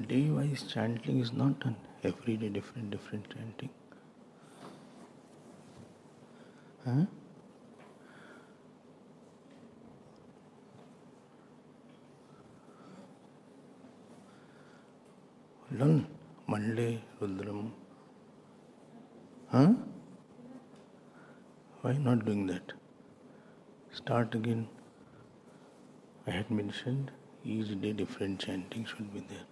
day-wise chanting is not done. Every day different chanting. Huh? Learn Monday Rudram. Huh? Why not doing that? Start again. I had mentioned each day different chanting should be there.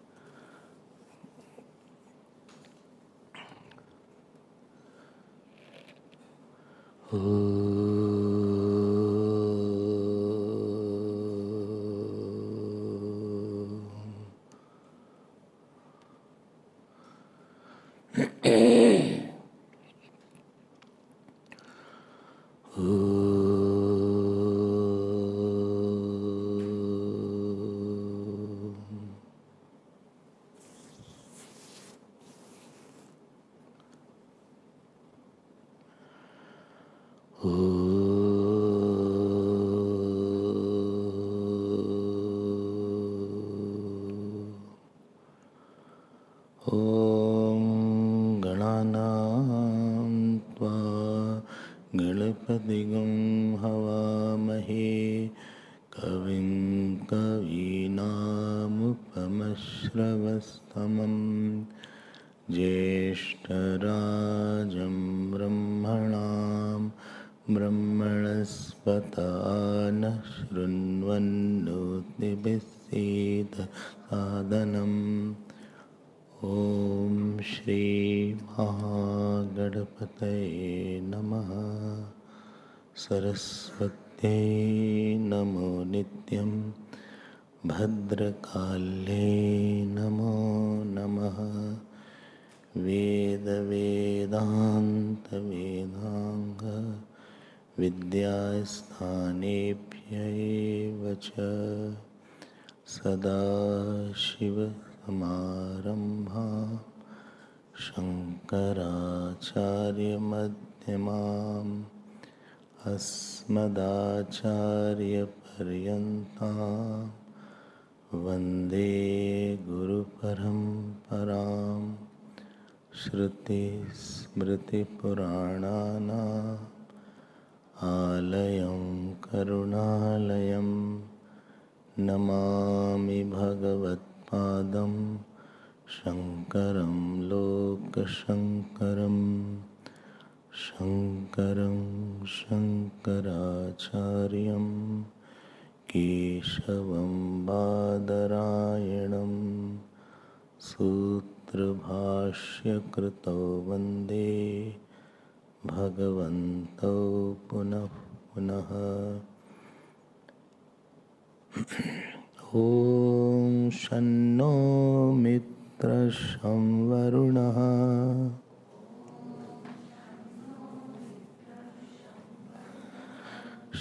ज्येष्ठराजं ब्रह्मणां ब्रह्मणस्पत नः शृण्वन्नोतिभिस्सीद सादनम् ॐ श्री महागणपतये नमः। सरस्वत्यै नमो नित्यं भद्रकाल्ये नमो नमः। वेद वेदांत वेदांग विद्यास्थानेभ्य एव च सदाशिवसमारम्भां शङ्कराचार्यमध्यमाम् अस्मदाचार्यपर्यन्तां वन्दे गुरुपरम्पराम्। श्रुतिस्मृतिपुराणानाम् आलयं करुणालयं नमामि भगवत्पादं शङ्करं लोकशङ्करं। शङ्करं शङ्कराचार्यं केशवं बादरायणं सूत्रभाष्यकृतौ वन्दे भगवन्तौ पुनः पुनः। ॐ शन्नो मित्रः शं वरुणः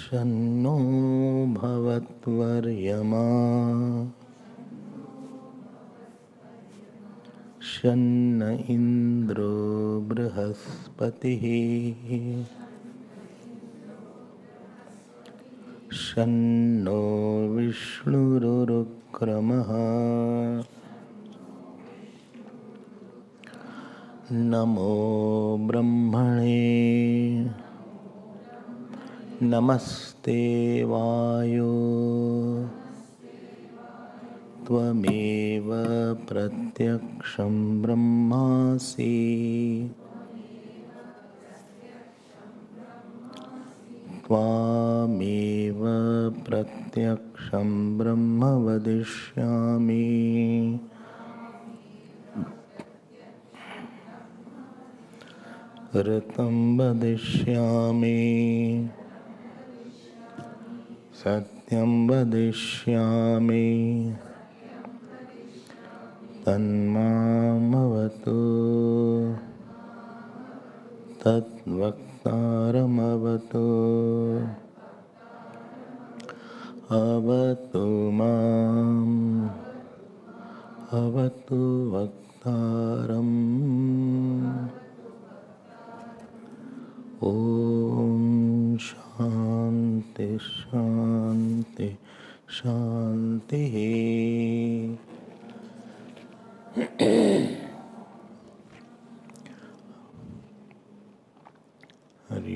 शन्नो भवत्वर्यमा शन्न इन्द्रो बृहस्पतिः शन्नो विष्णुरुक्रमः। नमो ब्रह्मणे नमस्ते वायो त्वमेव प्रत्यक्षं ब्रह्मासि त्वामेव प्रत्यक्षं ब्रह्म वदिष्यामि। ऋतं वदिष्यामि सत्यं वदिष्यामि तन्मामवतु तद्वक्तारमवतु। अवतु माम् अवतु वक्तारम्। ॐ शान्ति शान्ति शान्तिः। Hari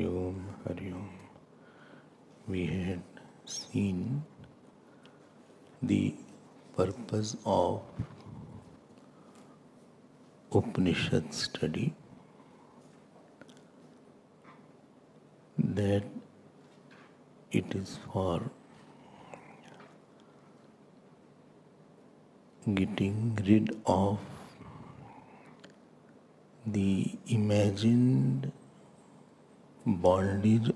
Om, Hari Om. We had seen the purpose of Upanishad study, that it is for getting rid of the imagined bondage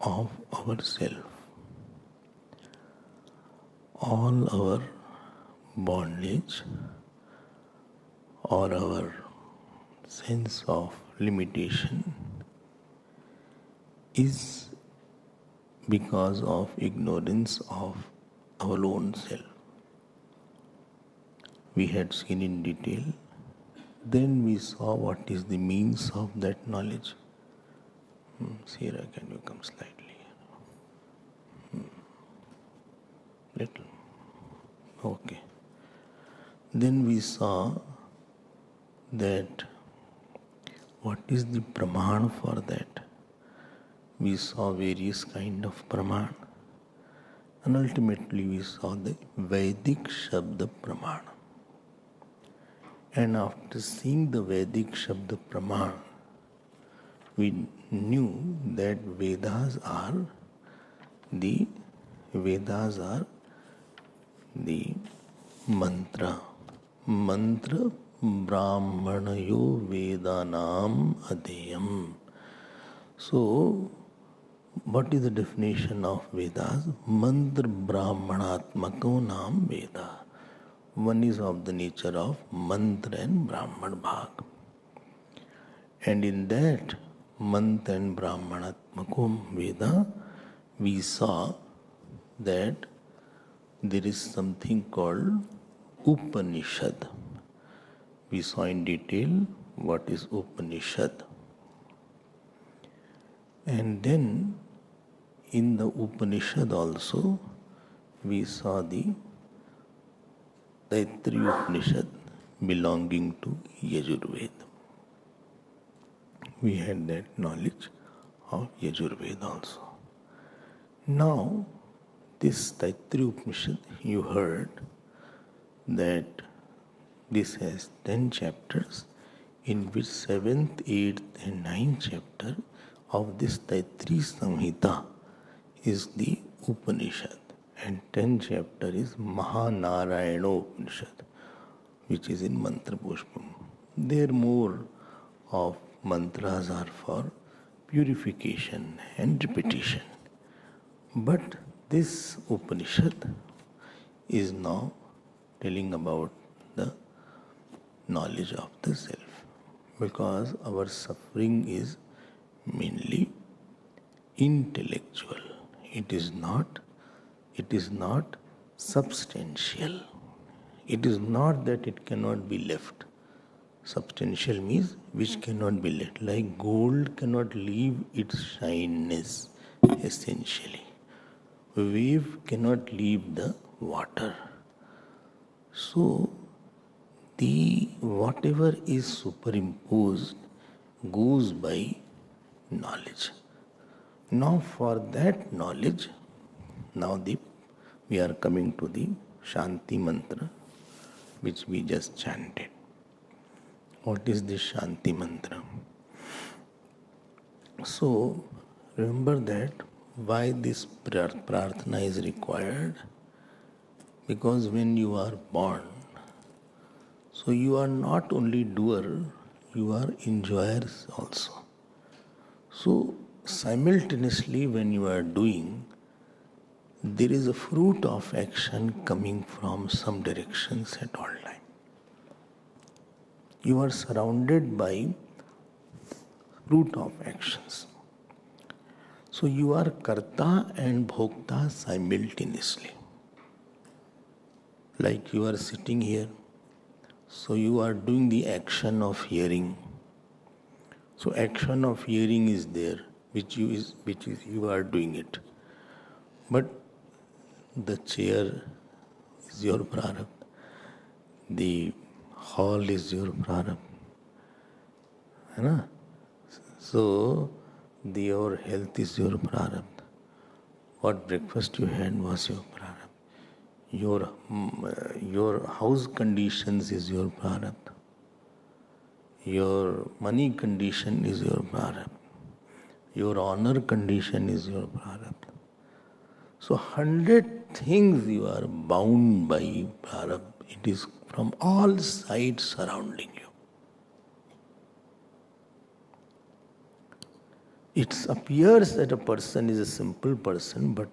of ourself. All our bondage or our sense of limitation is because of ignorance of our own self. We had seen in detail. Then we saw what is the means of that knowledge. Sierra, can you come slightly? Little. Okay. Then we saw that what is the praman for that. We saw various kind of praman. And ultimately we saw the Vedic Shabda Praman. And after seeing the Vedic Shabda Praman, we knew that Vedas are the mantra. Mantra Brahmanayo Vedanam Adeyam. So, what is the definition of Vedas? Mantra Brahmanatmako Nam Veda. One is of the nature of mantra and Brahman Bhag. And in that mantra and Brahmanatmako Veda, we saw that there is something called Upanishad. We saw in detail what is Upanishad. And then in the Upanishad also, we saw the Taittiriya Upanishad belonging to Yajurveda. We had that knowledge of Yajurveda also. Now, this Taittiriya Upanishad, you heard that this has 10 chapters, in which 7th, 8th and 9th chapter of this Taittiriya Samhita is the Upanishad. And 10th chapter is Mahanarayana Upanishad, which is in Mantra Pushpam. There more of mantras are for purification and repetition. But this Upanishad is now telling about the knowledge of the self, because our suffering is mainly intellectual. It is not substantial. It is not that it cannot be left. Substantial means which cannot be left. Like gold cannot leave its shyness essentially. Wave cannot leave the water. So, the whatever is superimposed goes by knowledge. Now for that knowledge, we are coming to the Shanti mantra, which we just chanted. What is the Shanti mantra? So, remember that why this prarthana is required? Because when you are born, so you are not only doer, you are enjoyers also. So, simultaneously when you are doing, there is a fruit of action coming from some directions at all time. You are surrounded by fruit of actions. So you are karta and bhokta simultaneously. Like you are sitting here, so you are doing the action of hearing. So action of hearing is there, which you are doing it. But the chair is your prarabdha. The hall is your prarabdha. है ना? So, your health is your prarabdha. What breakfast you had was your prarabdha. Your house conditions is your prarabdha. Your money condition is your prarabdha. Your honor condition is your prarabdha. So 100 things you are bound by prarabdha. It is from all sides surrounding you. It appears that a person is a simple person, but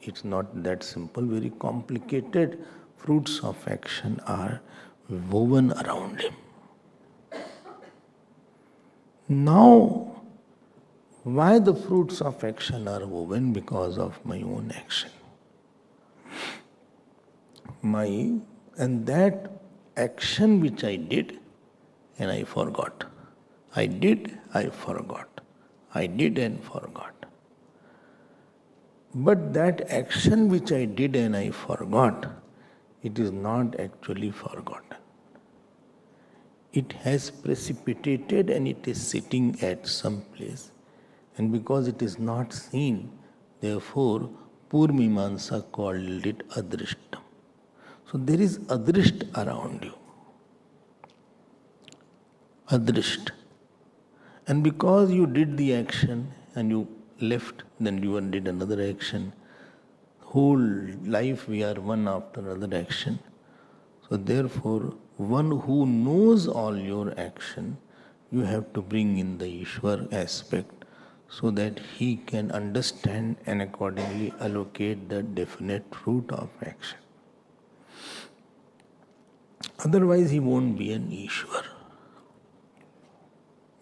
it's not that simple. Very complicated fruits of action are woven around him. Now, why the fruits of action are woven? Because of my own action. And that action which I did and I forgot. I did, I forgot. I did and forgot. But that action which I did and I forgot, it is not actually forgotten. It has precipitated and it is sitting at some place. And because it is not seen, therefore, Purmimansa called it adrishtam. So there is adrisht around you. Adrisht. And because you did the action and you left, then you did another action. Whole life we are one after another action. So therefore, one who knows all your action, you have to bring in the Ishwar aspect so that he can understand and accordingly allocate the definite fruit of action. Otherwise, he won't be an Ishwar.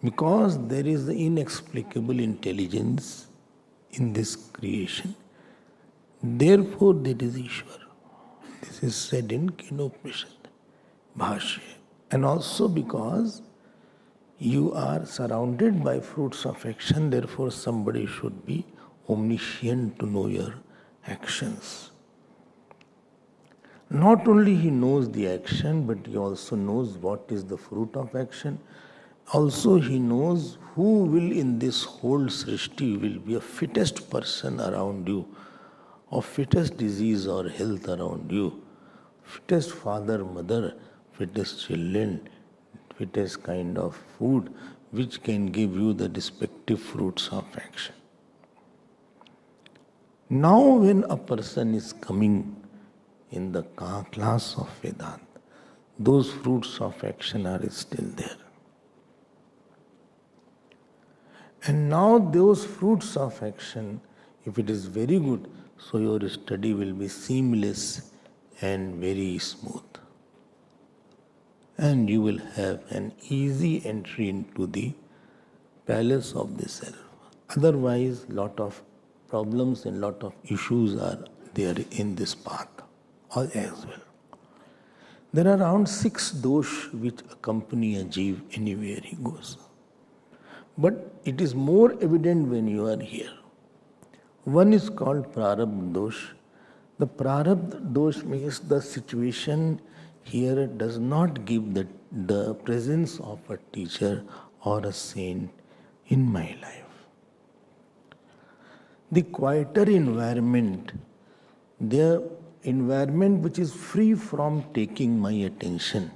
Because there is the inexplicable intelligence in this creation, therefore there is Ishwar. This is said in Upanishad, Bhashya. And also because you are surrounded by fruits of action, therefore somebody should be omniscient to know your actions. Not only he knows the action, but he also knows what is the fruit of action. Also he knows who will in this whole srishti will be a fittest person around you, or fittest disease or health around you, fittest father, mother, fittest children, fittest kind of food which can give you the respective fruits of action. Now when a person is coming in the class of Vedanta, those fruits of action are still there. And now those fruits of action, if it is very good, so your study will be seamless and very smooth. And you will have an easy entry into the palace of the self. Otherwise, lot of problems and lot of issues are there in this path as well. There are around 6 dosh which accompany a jiva anywhere he goes. But it is more evident when you are here. One is called prarabdha dosh. The prarabdha dosh means the situation here does not give the presence of a teacher or a saint in my life. The quieter environment, the environment which is free from taking my attention,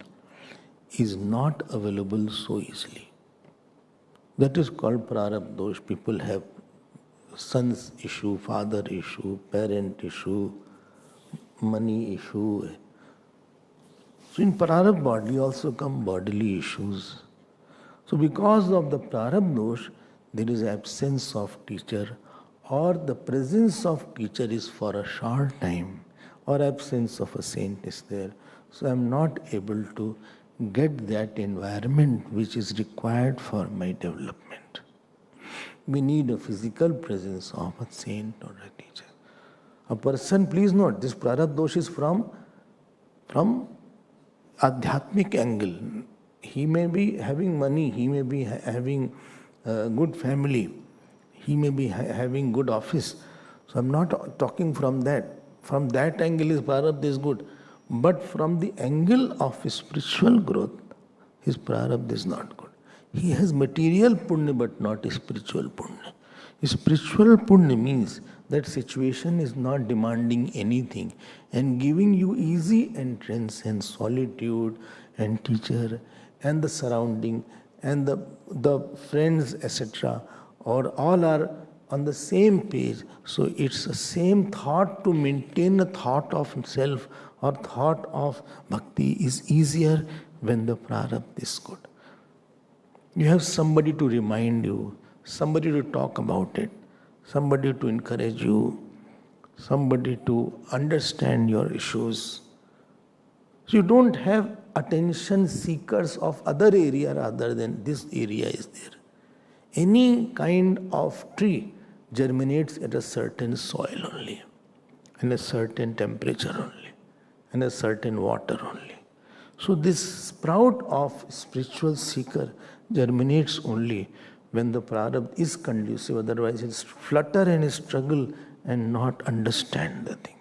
is not available so easily. That is called prarabdha dosh. People have son's issue, father issue, parent issue, money issue. So in prarabdha body also come bodily issues. So because of the prarabdha dosh, there is absence of teacher, or the presence of teacher is for a short time, or absence of a saint is there. So I am not able to get that environment which is required for my development. We need a physical presence of a saint or a teacher. A person, please note, this prarabdha dosh is from adhyatmic angle. He may be having money, he may be having a good family, he may be having good office. So I'm not talking from that. From that angle is prarabdha is good. But from the angle of spiritual growth, his prarabdha is not good. He has material punya but not spiritual punya. Spiritual punya means that situation is not demanding anything and giving you easy entrance and solitude and teacher and the surrounding and the friends, etc. or all are on the same page. So it's the same thought to maintain a thought of self or thought of bhakti is easier when the prarabdha is good. You have somebody to remind you, somebody to talk about it, somebody to encourage you, somebody to understand your issues. So you don't have attention seekers of other area rather than this area is there. Any kind of tree germinates at a certain soil only, and a certain temperature only, and a certain water only. So this sprout of spiritual seeker germinates only when the prarabdha is conducive, otherwise it's flutter and struggle and not understand the thing.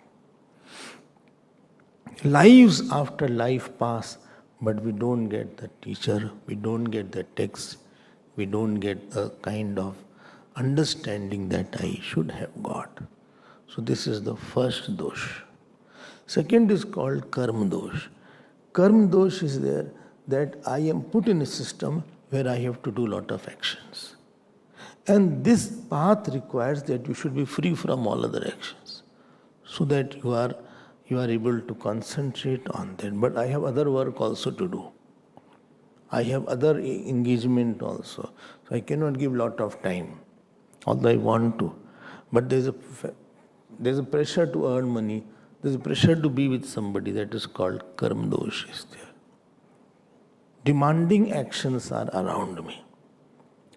Lives after life pass, but we don't get the teacher, we don't get the text, we don't get a kind of understanding that I should have got. So this is the first dosh. Second is called karma dosh. Karma dosh is there that I am put in a system where I have to do a lot of actions. And this path requires that you should be free from all other actions, so that you are able to concentrate on that. But I have other work also to do. I have other engagement also. So I cannot give lot of time, although I want to. But there's a pressure to earn money. There's a pressure to be with somebody, that is called karma dosh is there. Demanding actions are around me.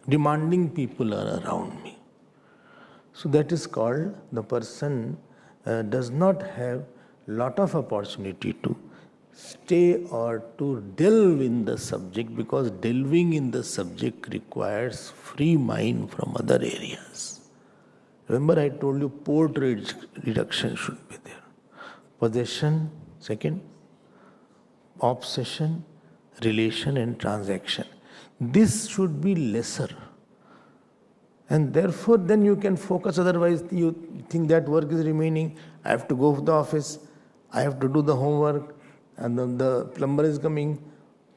Demanding people are around me. So that is called the person does not have lot of opportunity to stay or to delve in the subject, because delving in the subject requires free mind from other areas. Remember I told you port reduction should be there. Possession, second, obsession, relation and transaction. This should be lesser. And therefore then you can focus, otherwise you think that work is remaining. I have to go to the office, I have to do the homework, and then the plumber is coming,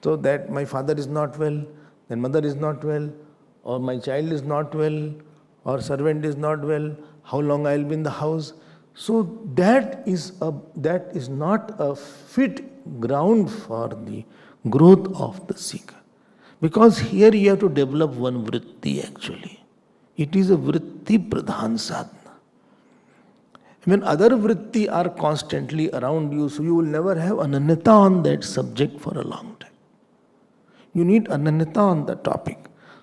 so that my father is not well, then mother is not well, or my child is not well, or servant is not well, how long I will be in the house. So that is not a fit ground for the growth of the seeker. Because here you have to develop one vritti actually. It is a vritti pradhan sadhana. When other vritti are constantly around you, so you will never have ananyata on that subject for a long time. You need ananyata on the topic,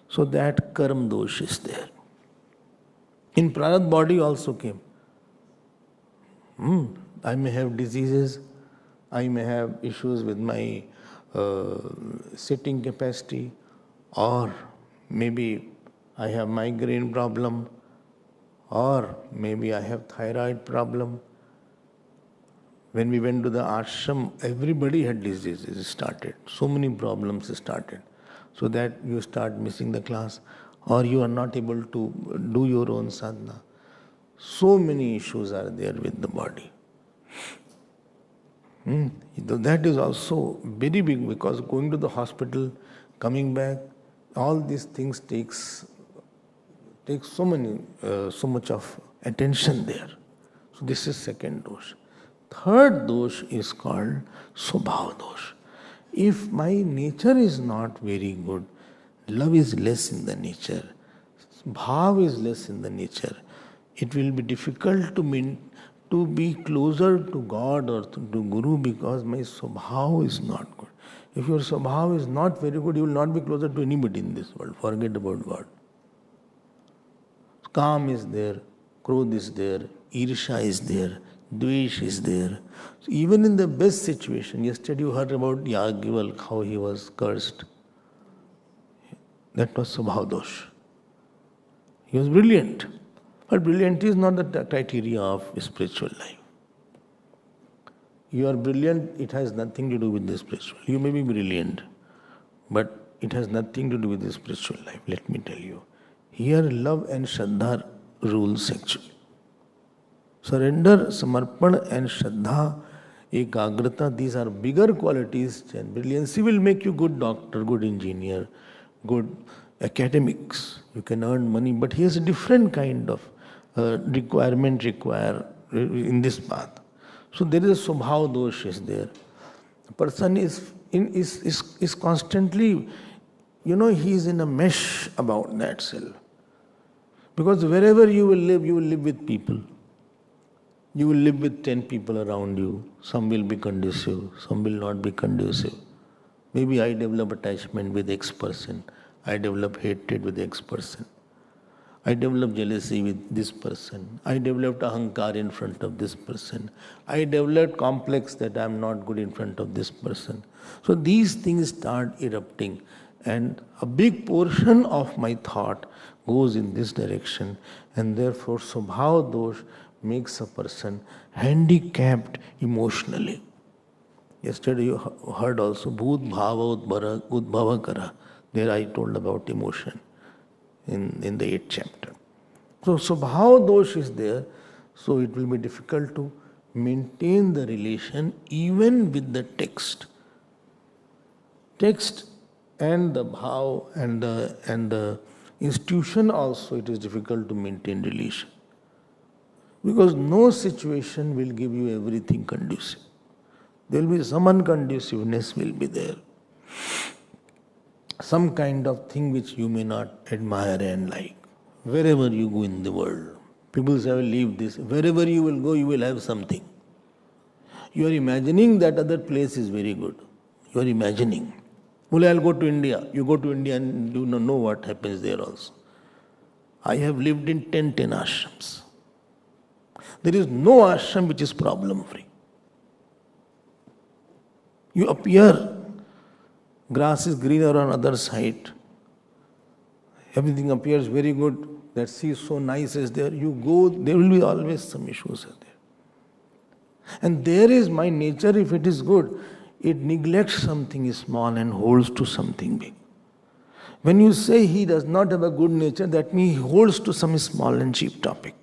so that karma dosh is there. In prarabdha body also came. I may have diseases, I may have issues with my sitting capacity, or maybe I have migraine problem, or maybe I have thyroid problem. When we went to the ashram, everybody had diseases started. So many problems started. So that you start missing the class, or you are not able to do your own sadhana. So many issues are there with the body. That is also very big, because going to the hospital, coming back, all these things takes so much of attention there. So this is second dosh. Third dosh is called swabhava dosh. If my nature is not very good, love is less in the nature, bhav is less in the nature, it will be difficult to be closer to God or to Guru, because my swabhava is not good. If your swabhava is not very good, you will not be closer to anybody in this world. Forget about God. Kam is there, krodh is there, irsha is there, dvesh is there. So even in the best situation, yesterday you heard about Yagyaval, how he was cursed. That was swabhava dosh. He was brilliant. But brilliant is not the criteria of spiritual life. You are brilliant, it has nothing to do with the spiritual. You may be brilliant, but it has nothing to do with the spiritual life, let me tell you. Here love and Shraddha rules actually. Surrender, Samarpan and Shraddha, Ekagrata, these are bigger qualities than brilliancy will make you good doctor, good engineer, good academics. You can earn money, but here's a different kind of requirement in this path. So there is a Subhav dosh is there. A person is constantly, he is in a mesh about that self. Because wherever you will live with people. You will live with 10 people around you. Some will be conducive, some will not be conducive. Maybe I develop attachment with X person. I develop hatred with X person. I develop jealousy with this person. I developed ahankar in front of this person. I developed complex that I am not good in front of this person. So these things start erupting, and a big portion of my thought goes in this direction, and therefore Subhav dosh makes a person handicapped emotionally. Yesterday you heard also Bhut Bhava Udbhava Kara. There I told about emotion in the 8th chapter. So Subhav dosh is there, so it will be difficult to maintain the relation even with the text. Text and the bhav and the institution also, it is difficult to maintain relation. Because no situation will give you everything conducive. There will be some unconduciveness will be there. Some kind of thing which you may not admire and like. Wherever you go in the world, people say, I will leave this. Wherever you will go, you will have something. You are imagining that other place is very good. You are imagining. Well, I will go to India. You go to India and you know what happens there also. I have lived in 10 ashrams. There is no ashram which is problem free. You appear, grass is greener on other side. Everything appears very good. That sea is so nice is there. You go, there will be always some issues there. And there is my nature, if it is good, it neglects something small and holds to something big. When you say he does not have a good nature, that means he holds to some small and cheap topic.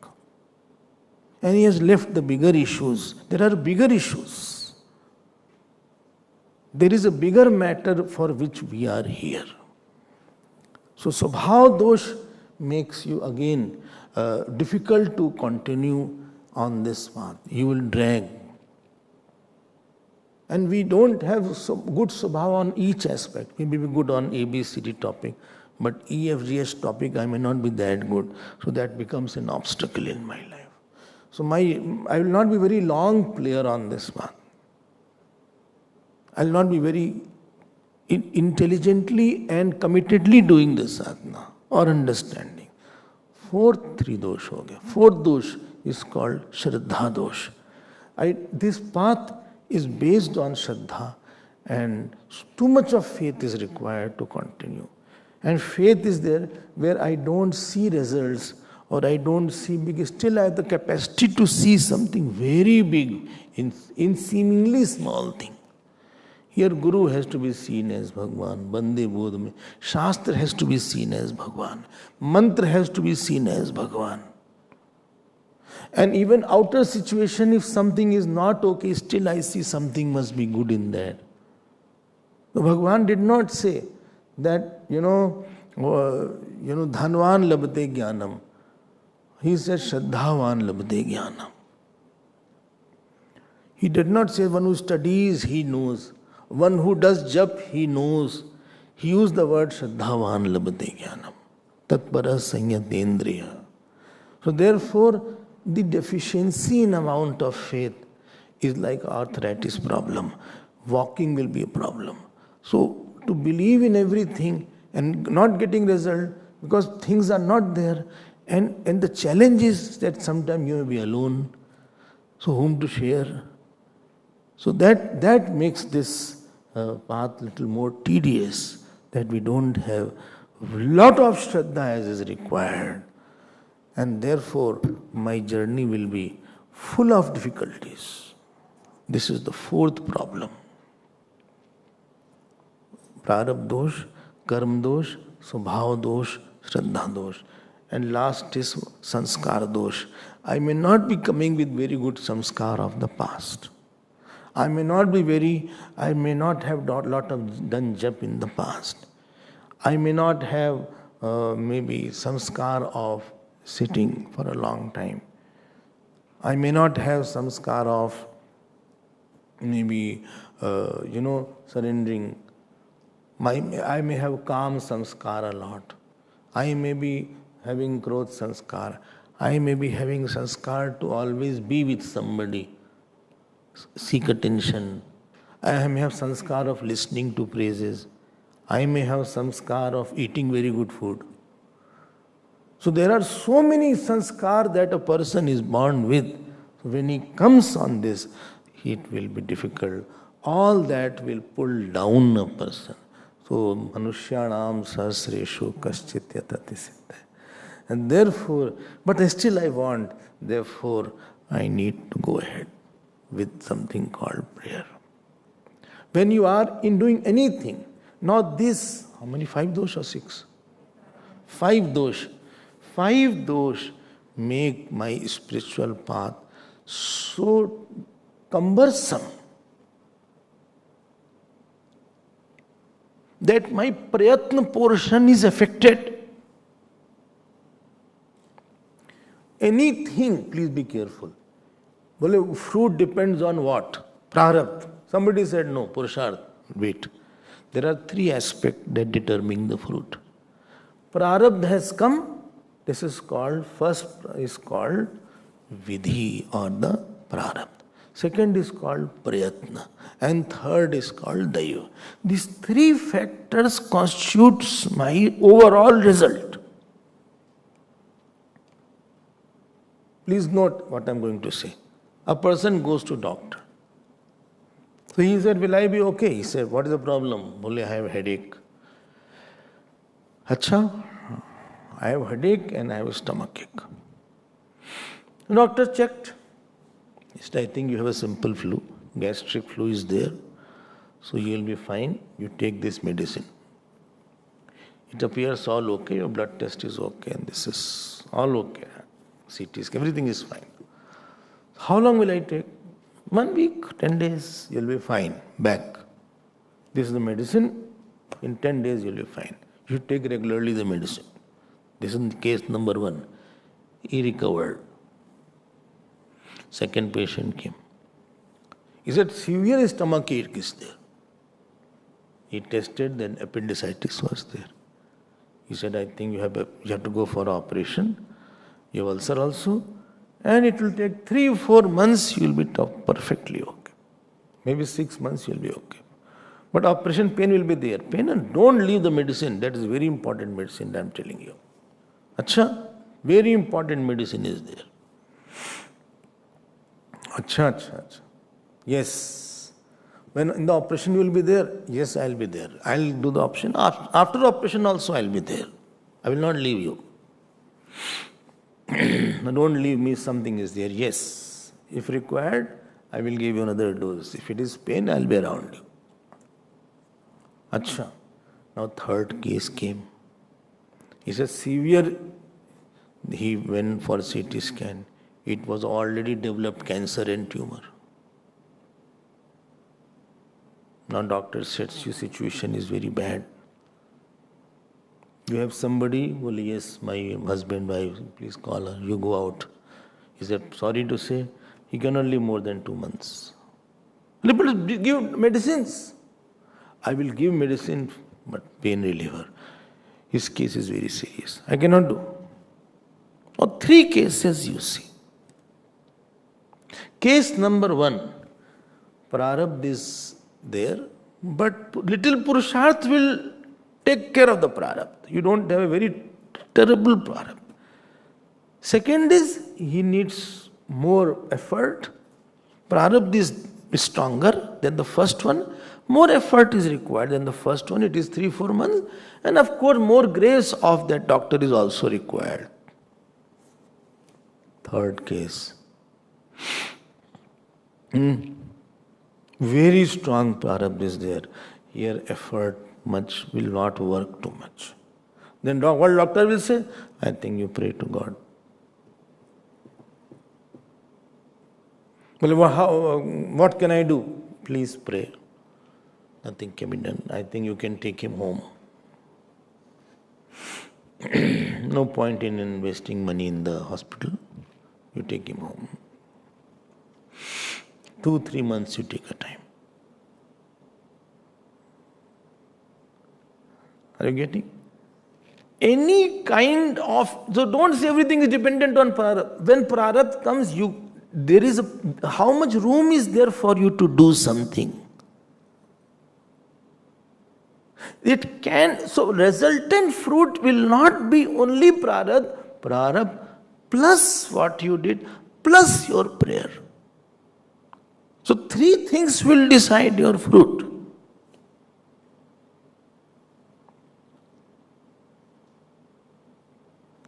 And he has left the bigger issues. There are bigger issues. There is a bigger matter for which we are here. So Subhav dosh makes you again difficult to continue on this path. You will drag. And we don't have good Subhav on each aspect. Maybe we good on ABCD topic, but EFGS topic I may not be that good. So that becomes an obstacle in my life. So I will not be very long player on this path. I will not be very intelligently and committedly doing this sadhana or understanding. Fourth dosh ho gaya. Fourth dosh is called Shraddha dosh. This path is based on Shraddha, and too much of faith is required to continue. And faith is there where I don't see results or I don't see big. Still I have the capacity to see something very big in seemingly small thing. Here Guru has to be seen as Bhagwan, Bande Bodh mein. Shastra has to be seen as Bhagwan. Mantra has to be seen as Bhagwan. And even outer situation, if something is not okay, still I see something must be good in that. So Bhagwan did not say that, dhanvan labate jnanam. He said, Shraddhavan labate jnanam. He did not say one who studies, he knows. One who does jap, he knows. He used the word Shraddhavan labate jnanam. Tatpara sanyatendriya. So therefore, the deficiency in amount of faith is like arthritis problem. Walking will be a problem. So to believe in everything and not getting result because things are not there, and the challenge is that sometimes you may be alone. So whom to share? So that makes this path little more tedious, that we don't have a lot of Shraddha as is required. And therefore, my journey will be full of difficulties. This is the fourth problem. Prarabdha dosh, karma dosh, swabhava dosh, shraddha dosh. And last is sanskar dosh. I may not be coming with very good samskar of the past. I may not have lot of done jap in the past. I may not have maybe samskar of sitting for a long time. I may not have samskar of maybe, surrendering. I may have calm samskar a lot. I may be having growth sanskar. I may be having sanskar to always be with somebody, seek attention. I may have sanskar of listening to praises. I may have sanskar of eating very good food. So there are so many sanskar that a person is born with. So when he comes on this, it will be difficult. All that will pull down a person. So manushyanam sahasreshu kaschit yatati siddha. And therefore, but still I want, therefore I need to go ahead with something called prayer. When you are in doing anything, not this, how many? 5 dosh or 6? 5 dosh. 5 dosh make my spiritual path so cumbersome that my prayatna portion is affected. Anything, please be careful. Well, fruit depends on what? Prarabdha. Somebody said no, Purusharth. Wait. There are 3 aspects that determine the fruit. Prarabdha has come. This is called, first is called vidhi or the prarabdha. Second is called prayatna. And third is called daiva. These 3 factors constitutes my overall result. Please note what I am going to say. A person goes to doctor. So he said, will I be okay? He said, what is the problem? Bole, I have a headache. Acha, I have headache and I have a stomach ache. The doctor checked. He said, I think you have a simple flu. Gastric flu is there. So you will be fine. You take this medicine. It appears all okay. Your blood test is okay. And this is all okay. CT scan, everything is fine. How long will I take? 1 week, 10 days, you'll be fine. Back. This is the medicine. In 10 days, you'll be fine. You take regularly the medicine. This is case number 1. He recovered. Second patient came. He said, severe stomach ache is there. He tested, then appendicitis was there. He said, I think you have to go for operation. You have ulcer also. And it will take 3-4 months, you will be perfectly okay. Maybe 6 months, you will be okay. But operation pain will be there. Pain, and don't leave the medicine. That is very important medicine that I am telling you. Acha, very important medicine is there. Acha. Yes. When in the operation you will be there? Yes, I will be there. I will do the operation. After operation also I will be there. I will not leave you. Don't leave me, something is there. Yes. If required, I will give you another dose. If it is pain, I will be around you. Acha. Now third case came. He said severe. He went for CT scan. It was already developed cancer and tumor. Now doctor said your situation is very bad. You have somebody? Well, yes, my husband, wife, please call her. You go out. He said, sorry to say, he cannot live more than 2 months. But give medicines. I will give medicine, but pain reliever. His case is very serious. I cannot do. Or 3 cases you see. Case number 1, prarabdha is there, but little purusharth will take care of the prarabdha. You don't have a very terrible prarabdha. Second is, he needs more effort. Prarabdha is stronger than the first one. More effort is required than the first one. It is 3-4 months. And of course, more grace of that doctor is also required. Third case. Very strong prarabdha is there. Here effort much will not work too much. Then what doctor will say? I think you pray to God. Well, what can I do? Please pray. Nothing can be done. I think you can take him home. No point in investing money in the hospital. You take him home. 2-3 months you take a time. Are you getting? Any kind of, so don't say everything is dependent on prarabdha. When prarabdha comes, how much room is there for you to do something? It can, so resultant fruit will not be only prarabdha plus what you did, plus your prayer. So 3 things will decide your fruit.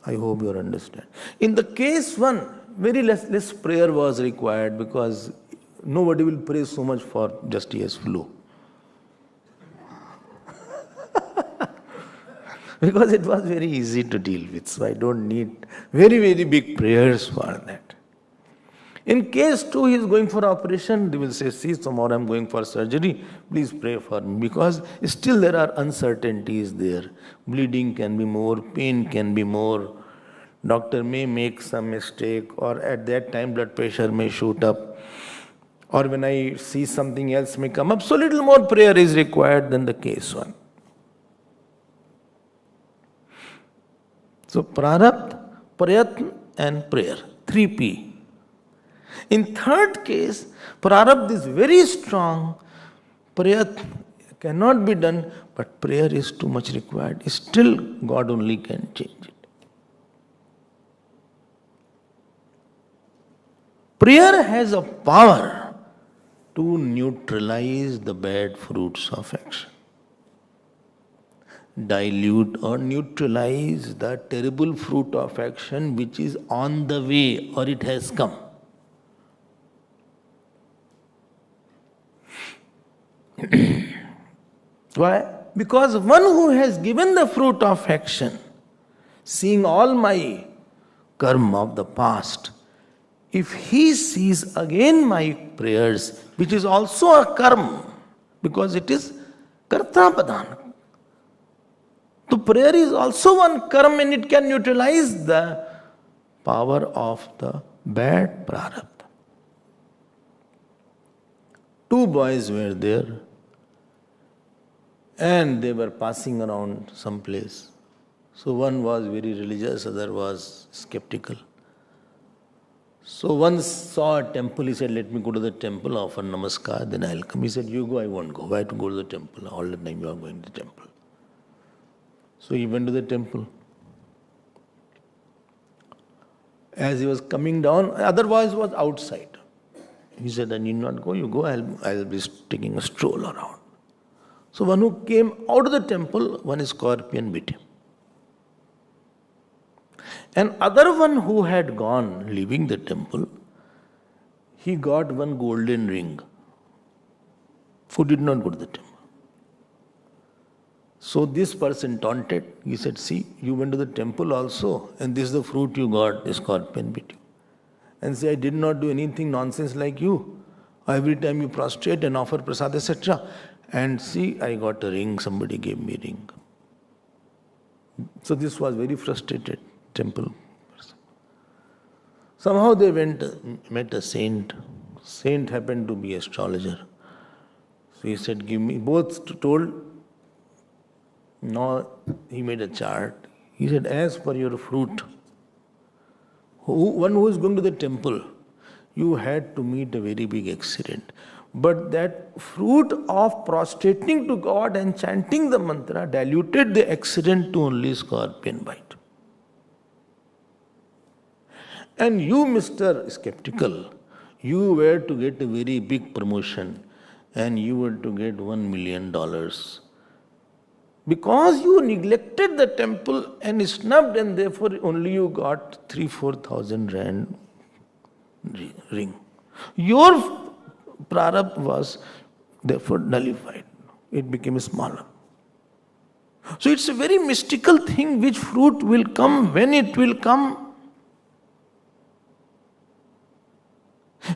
I hope you understand. In the case 1, very less prayer was required because nobody will pray so much for just he has flu. Because it was very easy to deal with. So I don't need very, very big prayers for that. In case 2, he is going for operation, they will say, see, tomorrow I am going for surgery, please pray for me. Because still there are uncertainties there. Bleeding can be more, pain can be more. Doctor may make some mistake, or at that time blood pressure may shoot up. Or when I see something else may come up. So little more prayer is required than the case 1. So prarabdha, prayatna and prayer. 3P. In 3rd case, prarabdha is very strong. Prayatna cannot be done, but prayer is too much required. Still, God only can change it. Prayer has a power to neutralize the bad fruits of action. Dilute or neutralize the terrible fruit of action which is on the way or it has come. Why? Because one who has given the fruit of action, seeing all my karma of the past, if he sees again my prayers, which is also a karma, because it is kartapadana. So prayer is also one karma and it can utilize the power of the bad prarabdha. 2 boys were there and they were passing around some place. So one was very religious, other was skeptical. So one saw a temple, he said, let me go to the temple, offer namaskar, then I'll come. He said, you go, I won't go. Why to go to the temple? All the time you are going to the temple. So he went to the temple. As he was coming down, other voice was outside. He said, I need not go, you go, I'll be taking a stroll around. So one who came out of the temple, one scorpion bit him. And other one who had gone, leaving the temple, he got one golden ring, who did not go to the temple. So this person taunted, he said, see, you went to the temple also, and this is the fruit you got, the scorpion bit you. And say, I did not do anything nonsense like you. Every time you prostrate and offer prasad, etc. And see, I got a ring, somebody gave me a ring. So this was very frustrated temple person. Somehow they met a saint. Saint happened to be astrologer. So he said, give me, both told, no, he made a chart. He said, as per your fruit, one who is going to the temple, you had to meet a very big accident. But that fruit of prostrating to God and chanting the mantra diluted the accident to only scorpion bite. And you, Mr. Skeptical, you were to get a very big promotion and you were to get $1 million. Because you neglected the temple and snubbed, and therefore only you got 3,000-4,000 rand ring. Your prarabdha was therefore nullified. It became smaller. So it's a very mystical thing, which fruit will come, when it will come.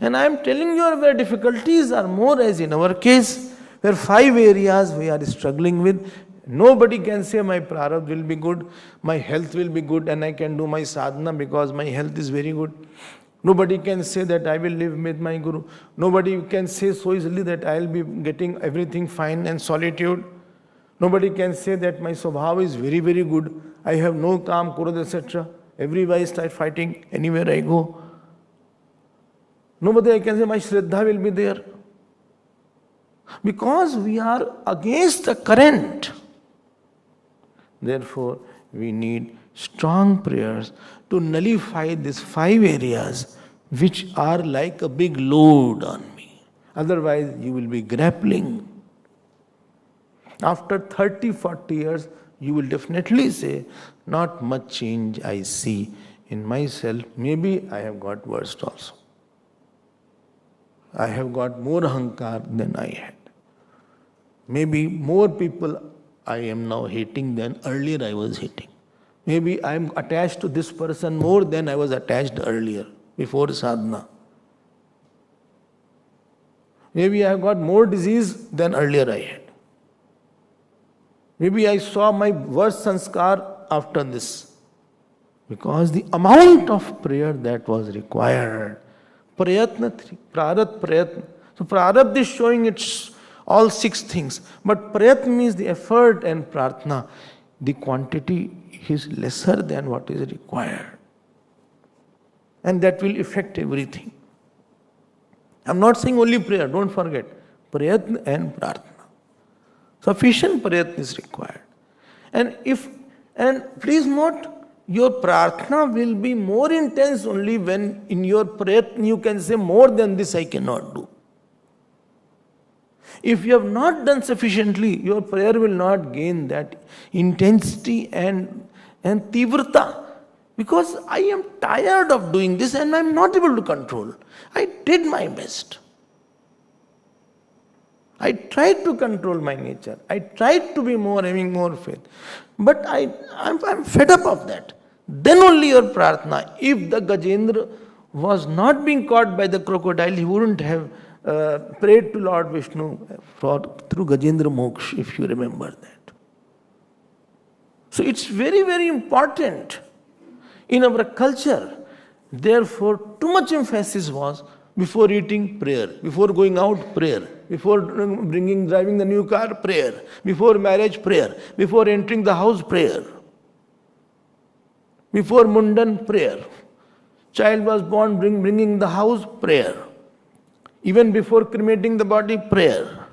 And I am telling you where difficulties are more, as in our case, where 5 areas we are struggling with. Nobody can say my prarabdha will be good, my health will be good, and I can do my sadhana because my health is very good. Nobody can say that I will live with my guru. Nobody can say so easily that I will be getting everything fine and solitude. Nobody can say that my swabhava is very, very good. I have no kam, krodh, etc. Everybody start fighting anywhere I go. Nobody can say my shraddha will be there. Because we are against the current. Therefore, we need strong prayers to nullify these 5 areas which are like a big load on me. Otherwise, you will be grappling. After 30, 40 years, you will definitely say, not much change I see in myself. Maybe I have got worse also. I have got more ahankar than I had. Maybe more people I am now hating than earlier I was hating. Maybe I am attached to this person more than I was attached earlier, before sadhana. Maybe I have got more disease than earlier I had. Maybe I saw my worst sanskar after this. Because the amount of prayer that was required. Prayatna, prarabdha prayatna. So prarabdha is showing its all 6 things. But prayatna means the effort, and prarthana, the quantity is lesser than what is required. And that will affect everything. I am not saying only prayer, don't forget. Prayatna and prarthana. Sufficient prayatna is required. And please note, your prarthana will be more intense only when in your prayatna you can say more than this I cannot do. If you have not done sufficiently, your prayer will not gain that intensity and tivrata. Because I am tired of doing this and I am not able to control. I did my best. I tried to control my nature. I tried to be having more faith. But I'm fed up of that. Then only your prarthana. If the Gajendra was not being caught by the crocodile, he wouldn't have prayed to Lord Vishnu through Gajendra Moksha, if you remember that. So it's very, very important in our culture. Therefore, too much emphasis was before eating, prayer. Before going out, prayer. Before driving the new car, prayer. Before marriage, prayer. Before entering the house, prayer. Before mundan, prayer. Child was born, bringing the house, prayer. Even before cremating the body, prayer.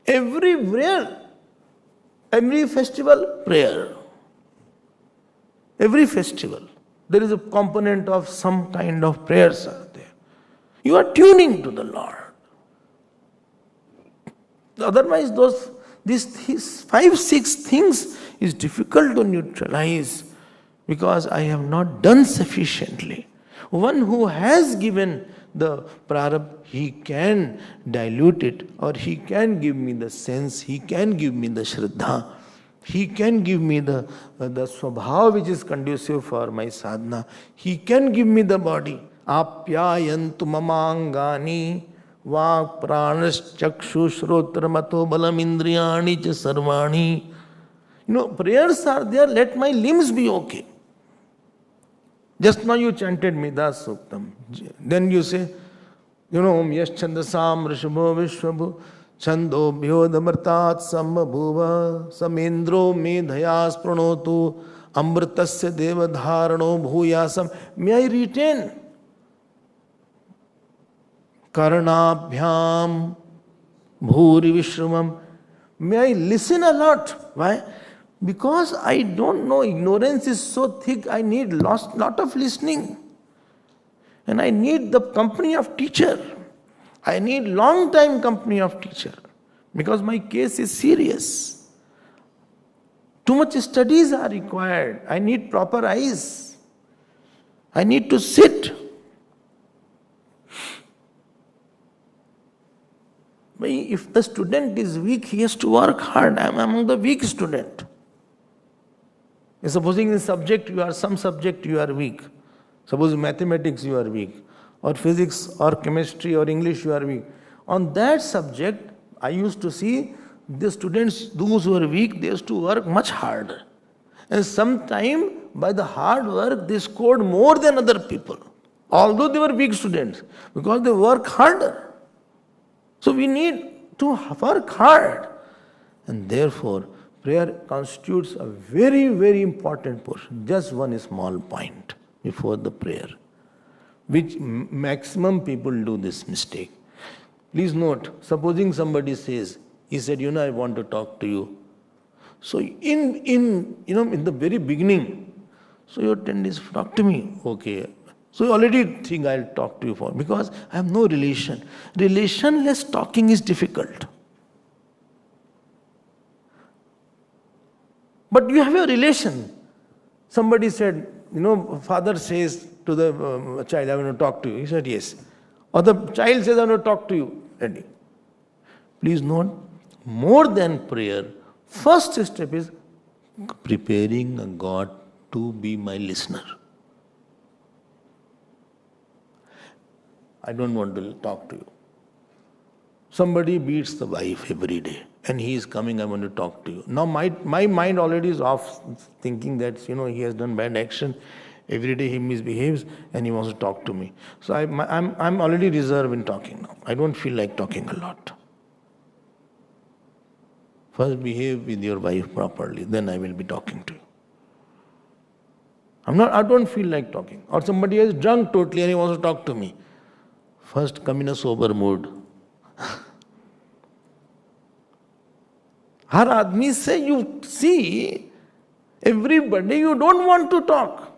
Everywhere, every festival, prayer. Every festival, there is a component of some kind of prayers are there. You are tuning to the Lord. Otherwise, these 5, 6 things is difficult to neutralize because I have not done sufficiently. One who has given the prarabdha, he can dilute it, or he can give me the sense, he can give me the shraddha, he can give me the swabhava which is conducive for my sadhana, he can give me the body. Apyayantu mamangani vak pranas chakshu shrotra mato balam indriyani cha sarvani. Prayers are there, let my limbs be okay. Just now you chanted Midas Suktam. Then you say, Om Yash Chandasam Rishabho Vishwabhu Chando Bhyodamrtat Sambhabhuva Samendro Medhayas Pranotu Amritasya Devadharano Bhuyasam. May I retain Karanabhyam Bhuri Vishramam. May I listen a lot. Why? Because I don't know, ignorance is so thick, I need lot of listening. And I need the company of teacher. I need long time company of teacher. Because my case is serious. Too much studies are required. I need proper eyes. I need to sit. If the student is weak, he has to work hard. I am among the weak student. Supposing in subject some subject you are weak. Suppose mathematics you are weak, or physics or chemistry or English you are weak. On that subject, I used to see the students, those who are weak, they used to work much harder. And sometime by the hard work, they scored more than other people. Although they were weak students, because they work harder. So we need to work hard. And therefore, prayer constitutes a very, very important portion. Just one small point before the prayer, which maximum people do this mistake. Please note, supposing somebody says, he said, I want to talk to you. So in the very beginning, so your tendency is talk to me. Okay. So you already think I'll talk to you because I have no relation. Relationless talking is difficult. But you have a relation. Somebody said, father says to the child, I want to talk to you. He said, yes. Or the child says, I want to talk to you. Ready. Please note, more than prayer, first step is preparing a God to be my listener. I don't want to talk to you. Somebody beats the wife every day and he is coming, I want to talk to you. Now my mind already is off thinking that, he has done bad action. Every day he misbehaves and he wants to talk to me. So I'm already reserved in talking now. I don't feel like talking a lot. First behave with your wife properly, then I will be talking to you. I don't feel like talking. Or somebody is drunk totally and he wants to talk to me. First come in a sober mood. Har aadmi se you see, everybody you don't want to talk.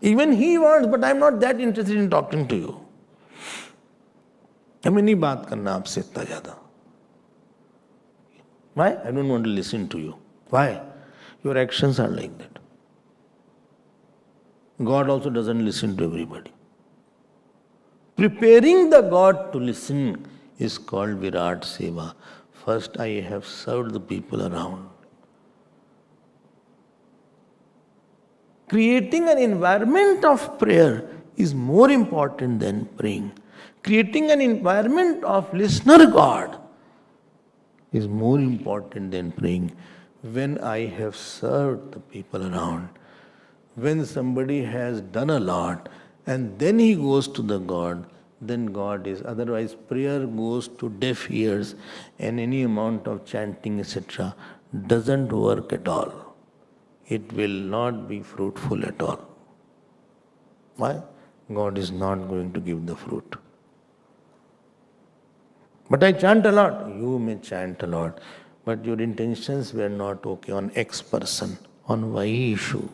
Even he wants, but I'm not that interested in talking to you. हमें नहीं बात करना आपसे इतना ज़्यादा. Why? I don't want to listen to you. Why? Your actions are like that. God also doesn't listen to everybody. Preparing the God to listen is called Virat Seva. First, I have served the people around. Creating an environment of prayer is more important than praying. Creating an environment of listener God is more important than praying. When I have served the people around, when somebody has done a lot and then he goes to the God, then God is, otherwise prayer goes to deaf ears and any amount of chanting etc. doesn't work at all. It will not be fruitful at all. Why? God is not going to give the fruit. But I chant a lot. You may chant a lot, but your intentions were not okay on X person, on Y issue.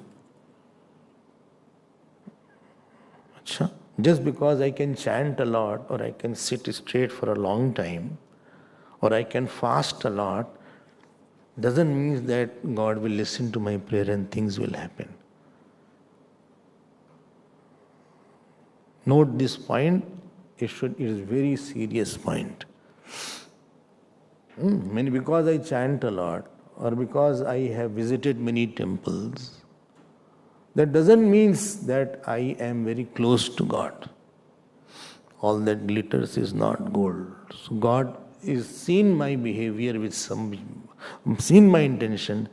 Achha? Just because I can chant a lot, or I can sit straight for a long time, or I can fast a lot, doesn't mean that God will listen to my prayer and things will happen. Note this point, it is a very serious point. Because I chant a lot, or because I have visited many temples, that doesn't mean that I am very close to God. All that glitters is not gold. So God is seen my behavior with seen my intention,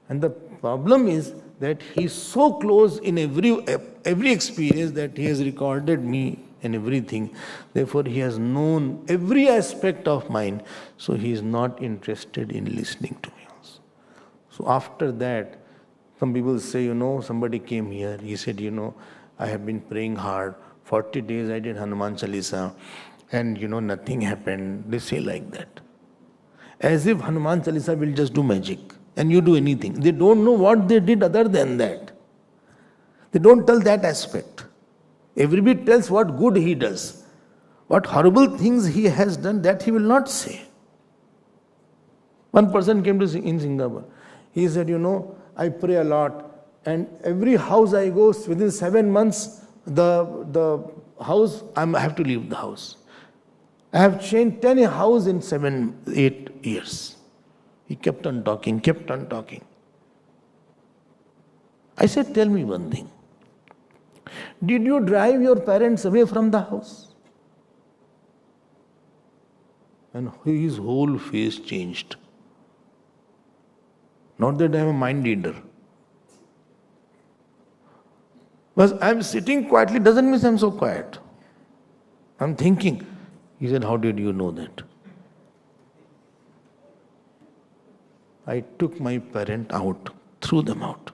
and the problem is that He is so close in every experience that He has recorded me and everything. Therefore, He has known every aspect of mine, so He is not interested in listening to me also. So after that, some people say, somebody came here, he said, I have been praying hard, 40 days I did Hanuman Chalisa, and nothing happened. They say like that. As if Hanuman Chalisa will just do magic and you do anything. They don't know what they did other than that. They don't tell that aspect. Everybody tells what good he does. What horrible things he has done, that he will not say. One person came to in Singapore. He said, I pray a lot, and every house I go, within 7 months, the house, I have to leave the house. I have changed 10 houses in 7, 8 years. He kept on talking, kept on talking. I said, tell me one thing. Did you drive your parents away from the house? And his whole face changed. Not that I am a mind reader. But I am sitting quietly doesn't mean I am so quiet. I am thinking. He said, how did you know that? I took my parent out, threw them out.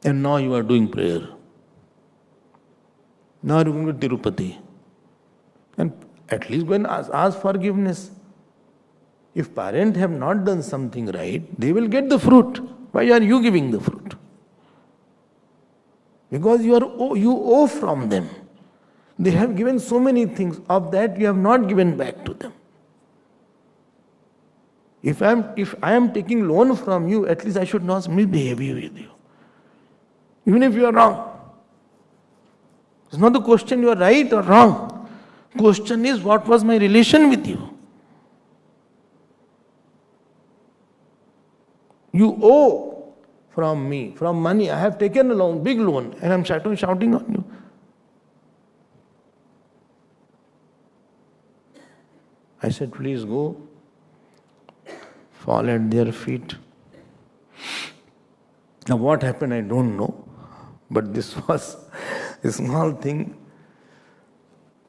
And now you are doing prayer. Now you are going to Tirupati. And at least go and ask forgiveness. If parents have not done something right, they will get the fruit. Why are you giving the fruit? Because you owe from them. They have given so many things. Of that you have not given back to them. If I am taking loan from you, at least I should not misbehave with you. Even if you are wrong. It's not the question you are right or wrong. Question is, what was my relation with you? You owe from me, from money. I have taken a loan, big loan, and I am shouting on you. I said, please go, fall at their feet. Now what happened, I don't know. But this was a small thing.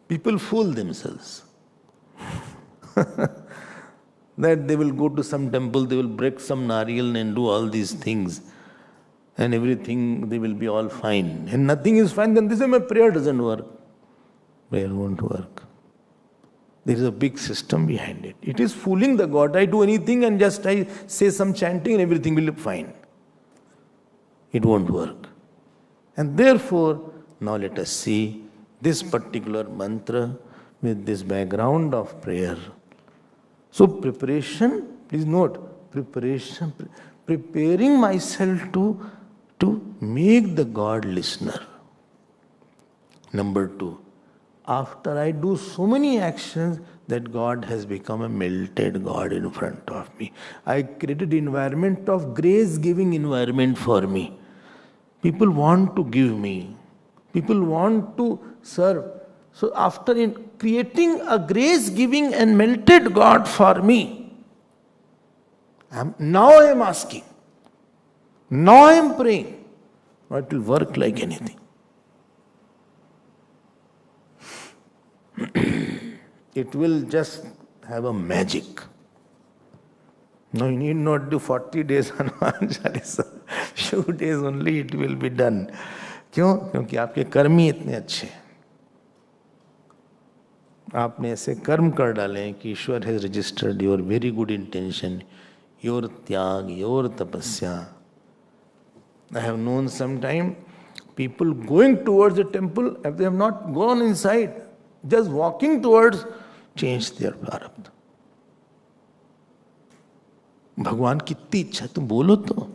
People fool themselves. That they will go to some temple, they will break some nariyal and do all these things. And everything, they will be all fine. And nothing is fine, then they say, my prayer doesn't work. Prayer won't work. There is a big system behind it. It is fooling the God. I do anything and just I say some chanting and everything will be fine. It won't work. And therefore, now let us see this particular mantra with this background of prayer. So preparation, please note, preparation, preparing myself to make the God listener. Number 2, after I do so many actions that God has become a melted God in front of me. I created environment of grace-giving environment for me. People want to give me. People want to serve. So after creating a grace-giving and melted God for me, now I am asking. Now I am praying. It will work like anything. It will just have a magic. No, you need not do 40 days Hanuman Chalisa. Few days only it will be done. क्यों? क्योंकि आपके कर्म ही इतने अच्छे हैं. आपने ऐसे कर्म कर डाले हैं कि ईश्वर has registered your very good intention, your त्याग, your tapasya. I have known sometime people going towards the temple, if they have not gone inside, just walking towards, change their prarabdha. भगवान कितनी इच्छा तुम बोलो तो.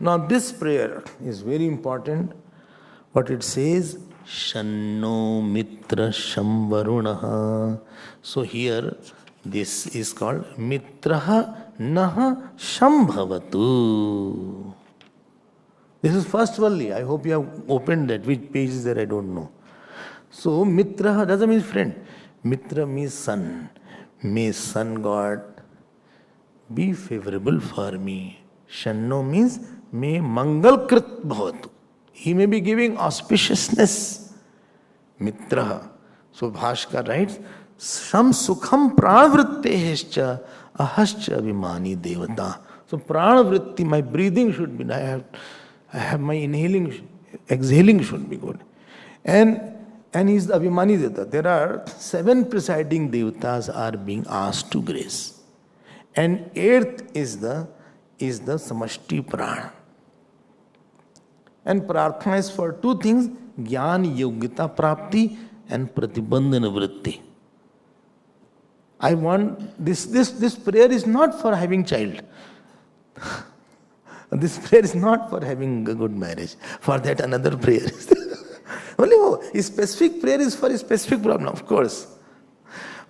Now this prayer is very important. What it says, Shanno Mitra Shamvarunaha. So here this is called Mitraha Naha Shambhavatu. This is first valli. I hope you have opened that. Which page is there? I don't know. So Mitraha doesn't mean friend. Mitra means son. May sun God be favorable for me. Shanno means may mangal krit bhavatu. He may be giving auspiciousness. Mitraha. So Bhashkar writes, Sam sukham pranavrittehescha ahascha abhimani devata. So pranavritti, my breathing should be, I have my inhaling, exhaling should be good. And he is the abhimani devata. There are 7 presiding devatas are being asked to grace. And 8th is the samashti prana. And prarthana is for 2 things, Gyan Yogita Prapti and Pratibandhana Vritti. I want, this prayer is not for having child. This prayer is not for having a good marriage. For that another prayer is there. Only a specific prayer is for a specific problem, of course.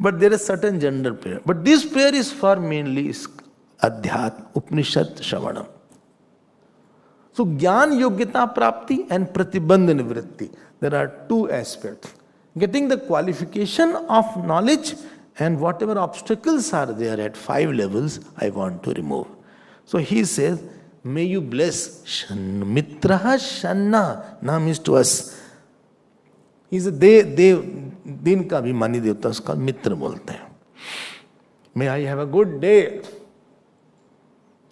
But there is certain general prayer. But this prayer is for mainly Adhyat, Upanishad, Shravanam. So, Gyan Yogyata Prapti and Pratibandha Nivritti. There are two aspects. Getting the qualification of knowledge and whatever obstacles are there at 5 levels, I want to remove. So he says, may you bless Mitraha Shanna. Na means to us. He said, दिन का अभिमानी देवता उसका मित्र बोलते हैं. May I have a good day.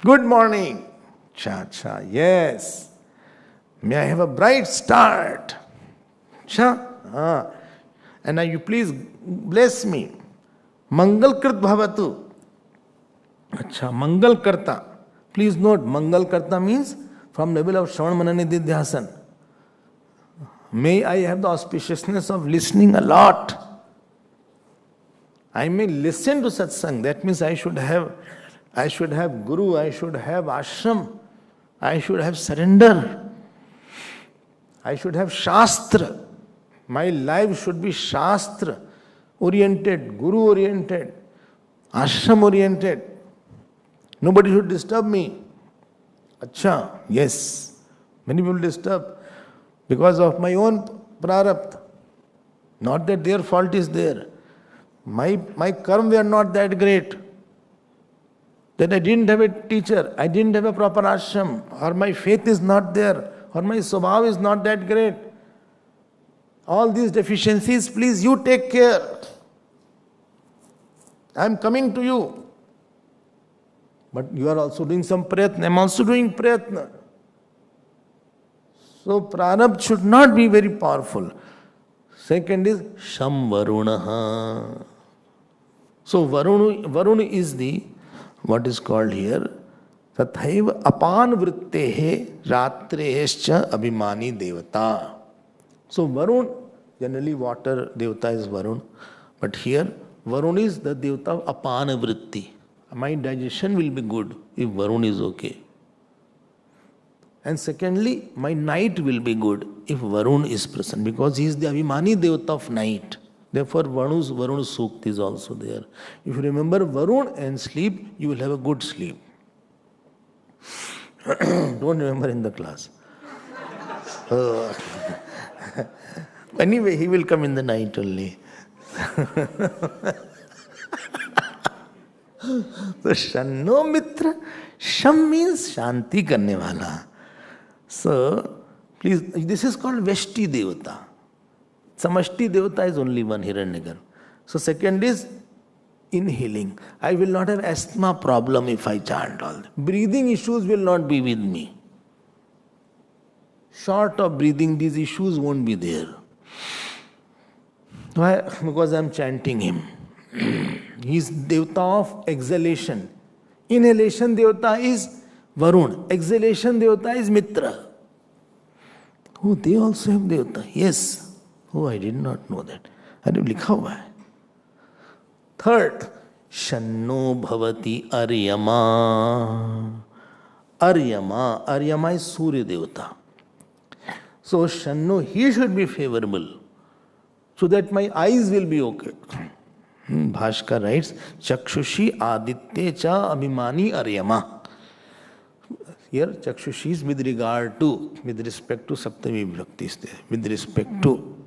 Good morning. Cha, yes. May I have a bright start. Cha, and now you please bless me. Mangal Krit Bhavatu. Acha, Mangal Karta. Please note, Mangal Karta means from level of Shravan Manana Nididhyasan. May I have the auspiciousness of listening a lot. I may listen to satsang. That means I should have guru, I should have ashram, I should have surrender, I should have shastra. My life should be shastra oriented, guru oriented, ashram oriented. Nobody should disturb me. Acha, yes. Many people disturb because of my own prarabdha. Not that their fault is there. My karma were not that great. That I didn't have a teacher, I didn't have a proper ashram, or my faith is not there, or my swabhav is not that great. All these deficiencies, please you take care. I am coming to you. But you are also doing some prayatna. I am also doing prayatna. So prarabdha should not be very powerful. Second is Sham Varunaha. So Varuna is the, what is called here, Tathaiva Apan Vrittehe Ratrehescha Abhimani Devata. So Varun, generally water Devata is Varun. But here Varun is the Devata of Apana Vritti. My digestion will be good if Varun is okay. And secondly, my night will be good if Varun is present, because he is the Abhimani Devata of night. Therefore, Varun Sukta is also there. If you remember Varun and sleep, you will have a good sleep. Don't remember in the class. Anyway, he will come in the night only. So, Shanno Mitra, Sham means Shanti karne wala. So, please, this is called Veshti Devata. Samashti Devata is only one, Hiranyagar. So, second is inhaling. I will not have asthma problem if I chant all. Breathing issues will not be with me. Short of breathing, these issues won't be there. Why? Because I am chanting him. He is Devata of exhalation. Inhalation Devata is Varun. Exhalation Devata is Mitra. Oh, they also have Devata. Yes. Oh, I did not know that. अरे लिखा हुआ है. Third, Shanno Bhavati Aryama. Aryama is Surya Devata. So Shanno, he should be favorable, so that my eyes will be okay. Bhashkar writes, Chakshushi Aditya Cha Abhimani Aryama. Here, Chakshushi is with respect to Saptami Vibhakti is there, with respect to.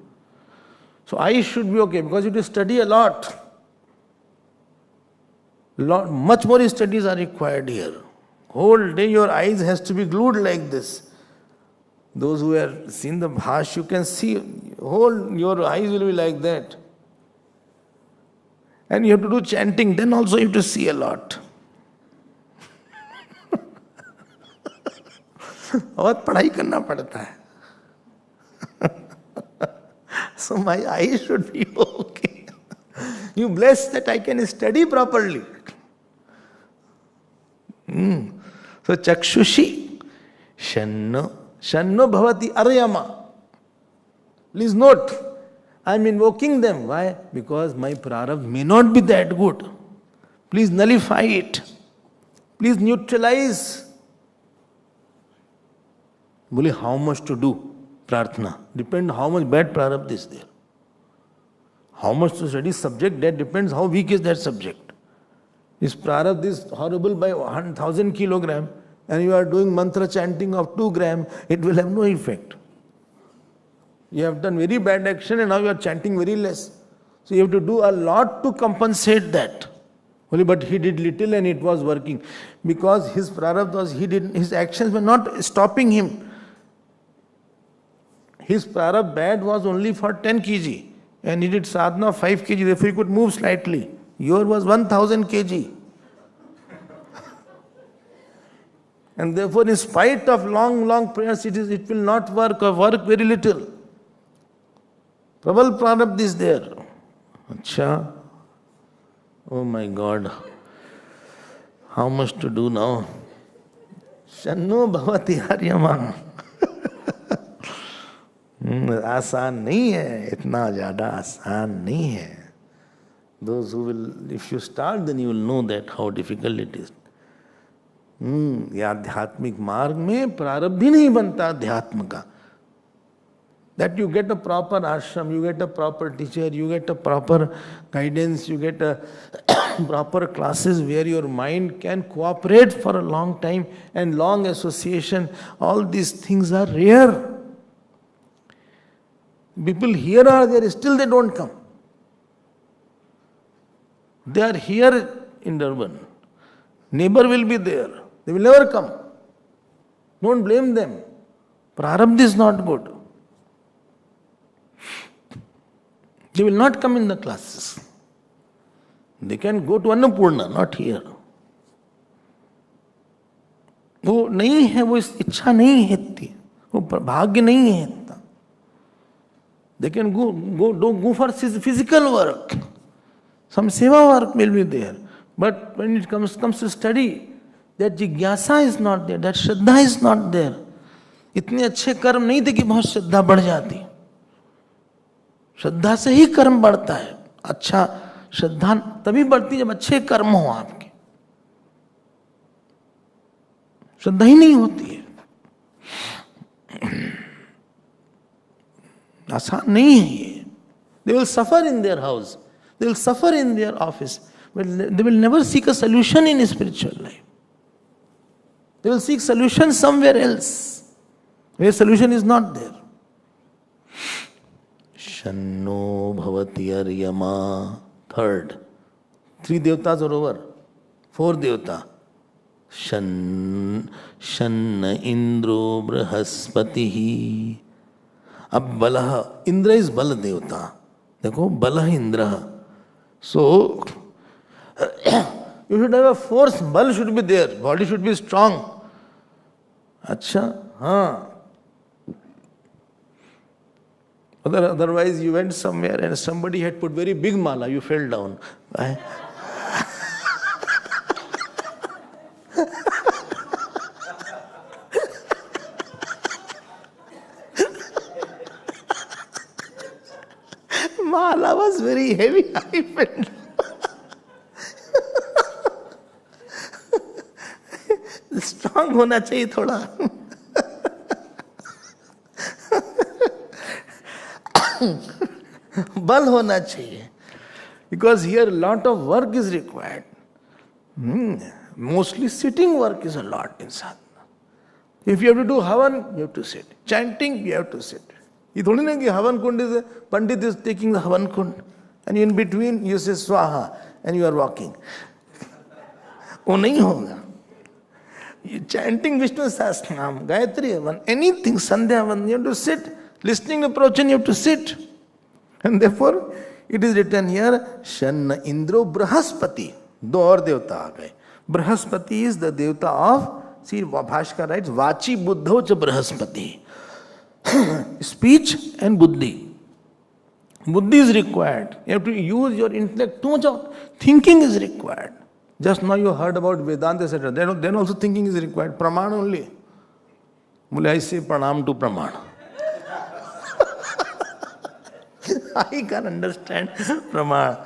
So eyes should be okay, because you have to study a lot. Much more studies are required here. Whole day your eyes has to be glued like this. Those who have seen the Bhash, you can see your eyes will be like that. And you have to do chanting, then also you have to see a lot. बहुत पढ़ाई करना पड़ता है. So my eyes should be okay. You bless that I can study properly. So Chakshushi, Shanno Bhavati Aryama. Please note, I am invoking them. Why? Because my prarabdha may not be that good. Please nullify it. Please neutralize. Bole, how much to do? prarthana. Depends how much bad prarabdha is there. How much to study subject, that depends how weak is that subject. If prarabdha is horrible by 1,000 kilogram and you are doing mantra chanting of 2 gram, it will have no effect. You have done very bad action and now you are chanting very less. So you have to do a lot to compensate that. Only but he did little and it was working. Because his prarabdha was, his actions were not stopping him. His prarabdha bad was only for 10 kg. And he did sadhana of 5 kg, therefore he could move slightly. Yours was 1000 kg. And therefore, in spite of long prayers, it will not work or work very little. Prabal prarabdha is there. Acha. Oh my God. How much to do now? Shanno bhavati haryama. आसान नहीं है, इतना ज़्यादा आसान नहीं है. Those who will, if you start, then you will know that how difficult it is. ये आध्यात्मिक मार्ग में प्रारब्ध ही नहीं बनता अध्यात्म का. That you get a proper ashram, you get a proper teacher, you get a proper guidance, you get a proper classes where your mind can cooperate for a long time and long association. All these things are rare. People here are there, still they don't come. They are here in Durban. Neighbor will be there. They will never come. Don't blame them. Prarabdha is not good. They will not come in the classes. They can go to Annapurna, not here. वो नहीं है, वो इच्छा नहीं है इतनी, वो भाग्य नहीं है इतना. They can go for physical work. Some seva work will be there. But when it comes to study, that jigyasa is not there, that shraddha is not there. इतने अच्छे कर्म नहीं थे कि बहुत श्रद्धा बढ़ जाती. श्रद्धा से ही कर्म बढ़ता है. अच्छा श्रद्धा तभी बढ़ती जब अच्छे कर्म हो आपके. श्रद्धा ही नहीं होती है. आसान नहीं है ये. They will suffer in their house. They will suffer in their office. But they will never seek a solution in spiritual life. They will seek solution somewhere else, where solution is not there. Shanno bhavati aryama. Third. 3 devatas are over. 4 devata. Shanna indro brahaspatihi. अब Balh, Indra is बल देवता. देखो Balh Indra. So you should have a force. बल should be there. Body should be strong. अच्छा हाँ. Otherwise you went somewhere and somebody had put very big mala. You fell down. Mala was very heavy. I felt. Strong होना चाहिए थोड़ा. बल होना चाहिए. Because here a lot of work is required. Mostly sitting work is a lot in sadhana. If you have to do havan, you have to sit. Chanting, you have to sit. ये थोड़ी ना कि हवन कुंड is Pandit is taking the havan kund and in between you say swaha and you are walking. वो नहीं होगा. Chanting Vishnu Sahasranam, Gayatri, anything, Sandhya, you have to sit. Listening to Pravachan, you have to sit. And therefore, it is written here, Shanna Indro Brahaspati. 2 और देवता आ गए. Brahaspati is the devata of, see, Bhashkar writes, Vachi Buddho cha Brahaspati. Speech and buddhi. Buddhi is required. You have to use your intellect. Too much of thinking is required. Just now you heard about Vedanta, etc. Then also thinking is required. Praman only. Mule, I say pranam to Praman. I can understand Praman.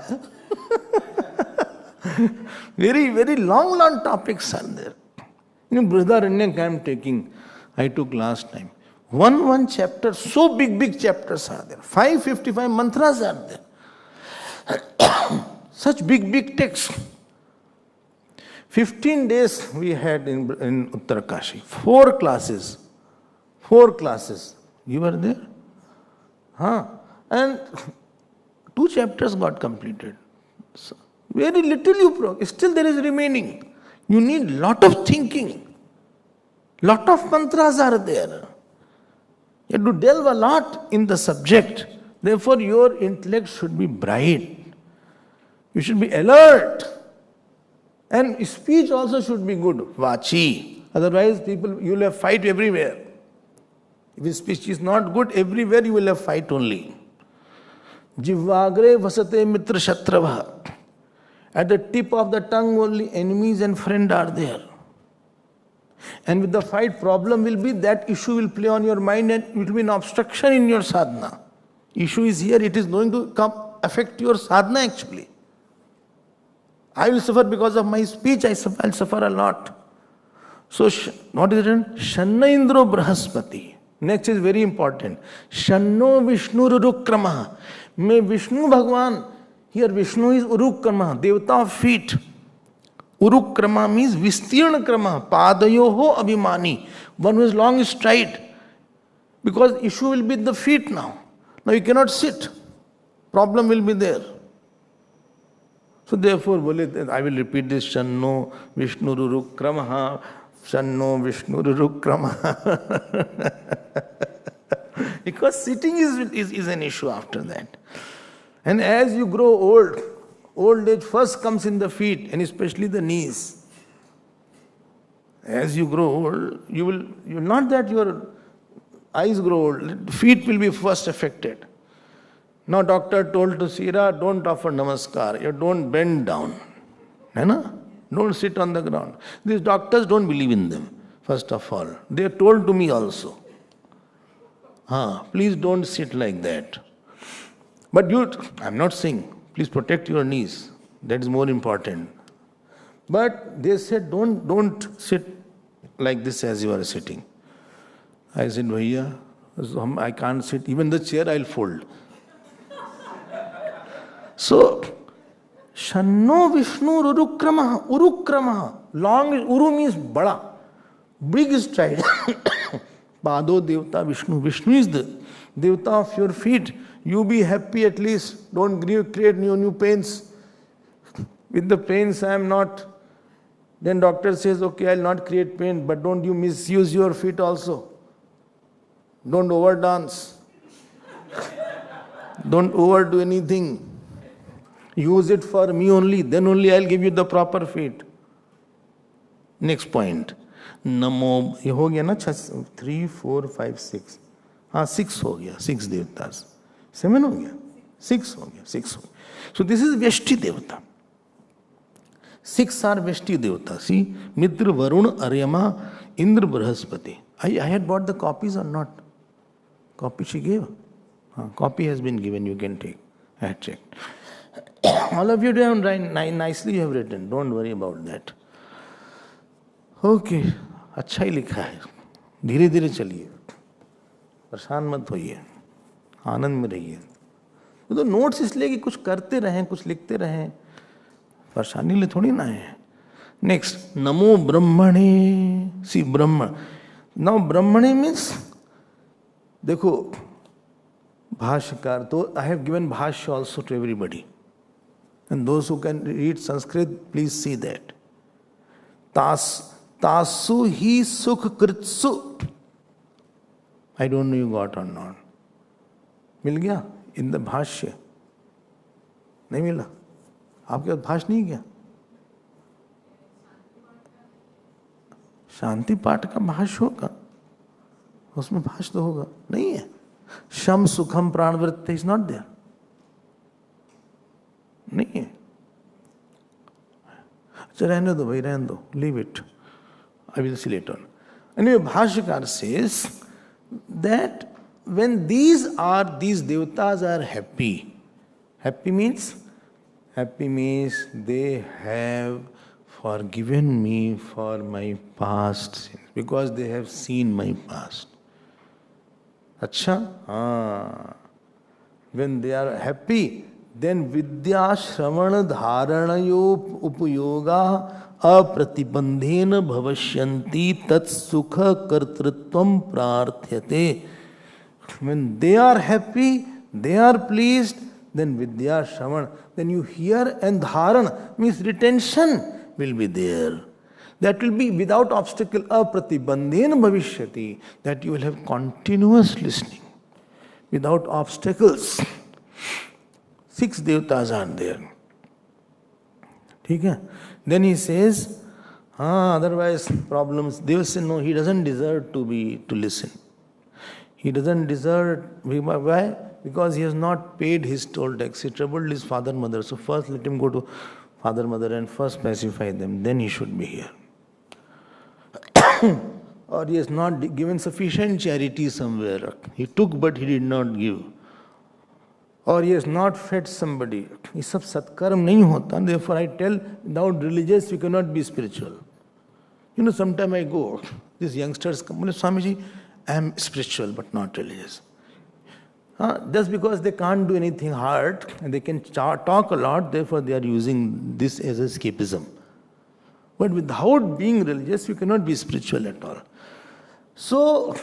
Very long topics are there. Brihadaranyaka I am taking. I took last time. One chapter, so big chapters are there. 555 mantras are there. Such big texts. 15 days we had in Uttarakashi. 4 classes. 4 classes. You were there? Huh? And 2 chapters got completed. So very little you progress. Still there is remaining. You need lot of thinking. Lot of mantras are there. You have to delve a lot in the subject. Therefore, your intellect should be bright. You should be alert. And speech also should be good. Vachi. Otherwise, you will have fight everywhere. If speech is not good, everywhere you will have fight only. Jivagre vasate mitra shatrava. At the tip of the tongue only enemies and friends are there. And with the fight, problem will be that issue will play on your mind and it will be an obstruction in your sadhana. Issue is here, it is going to affect your sadhana actually. I will suffer because of my speech, I'll suffer a lot. So, what is it? Shanna Indro Brahaspati. Next is very important. Shanno Vishnu Urukrama. May Vishnu Bhagwan, here Vishnu is Urukrama, Devata of feet. Urukrama means Vistirna Krama, Padayoho Abhimani, one who is long stride. Because issue will be the feet now. Now you cannot sit. Problem will be there. So therefore, I will repeat this, Shanno Vishnu Urukrama, Shanno Vishnu Urukrama. Because sitting is an issue after that. And as you grow old age first comes in the feet and especially the knees. As you grow old, you're not that your eyes grow old, feet will be first affected. Now doctor told to Sira, don't offer namaskar, you don't bend down. Don't sit on the ground. These doctors don't believe in them, first of all. They are told to me also. Please don't sit like that. But I'm not saying, please protect your knees. That is more important. But they said, don't sit like this as you are sitting. I said, Bhaiya, I can't sit. Even the chair I'll fold. So, Shanno Vishnu Urukrama. Long, Uru means bada. Big stride. Pado Devata Vishnu. Vishnu is the Devata of your feet. You be happy at least. Don't create new pains. With the pains I am not. Then doctor says, okay, I'll not create pain, but don't you misuse your feet also. Don't overdance. Don't overdo anything. Use it for me only. Then only I'll give you the proper feet. Next point. Namo. ये हो गया ना 3, 4, 5, 6. 6 हो गया. 6 देवतास. 7 हो गया. 6 हो गया. 6 हो गया. So this is Vyashti Devata. 6 are Vyashti Devata. See, Mitra, Varun, Aryama, Indra, Brahaspati. I had bought the copies or not? Copy she gave. Copy has been given, you can take. I had checked. All of you have nicely you have written. Don't worry about that. Okay. अच्छा ही लिखा है. धीरे धीरे चलिए. परेशान मत होइए. आनंद में रहिए. तो नोट्स इसलिए कि कुछ करते रहें, कुछ लिखते रहें. परेशानी ले थोड़ी ना है. नेक्स्ट, नमो ब्रह्मणे. सी ब्रह्मण. नाउ ब्रह्मणे मीन्स, देखो भाष्यकार, तो आई हैव गिवन भाष्य also to everybody. And those who can read Sanskrit, please see that. Tasu hi sukh kritsu. I don't know you got or not. मिल गया in the भाष्य? नहीं मिला? आपके पास भाष्य नहीं गया? शांति पाठ का भाष्य होगा, उसमें भाष्य तो होगा. नहीं है. शम सुखम प्राणवृत्ति is not there. नहीं है. अच्छा रहने दो भाई, रहने दो. Leave it. I will see later on. Anyway, Bhashyakar says that when these devatas are happy. Happy means they have forgiven me for my past sins because they have seen my past. Acha? Ah. When they are happy, then vidya shravana dharanayo upayoga apratibandhena bhavashyanti tat sukha kartritvam prarthyate. When they are happy, they are pleased, then vidya shravan, then you hear, and dharan means retention will be there. That will be without obstacle, apratibandhena bhavishyati, that you will have continuous listening without obstacles. 6 devatas are there. Okay? Then he says, otherwise problems. They will say, no, he doesn't deserve to listen. He doesn't deserve. Why? Because he has not paid his toll tax. He troubled his father, mother. So first let him go to father, mother and first pacify them. Then he should be here. Or he has not given sufficient charity somewhere. He took but he did not give. Or he has not fed somebody. This sab satkarm nahi hota. Therefore I tell, without religious you cannot be spiritual. You know, sometime I go, these youngsters come, Swamiji, I am spiritual but not religious. Just because they can't do anything hard and they can talk a lot, therefore they are using this as escapism. But without being religious, you cannot be spiritual at all. So,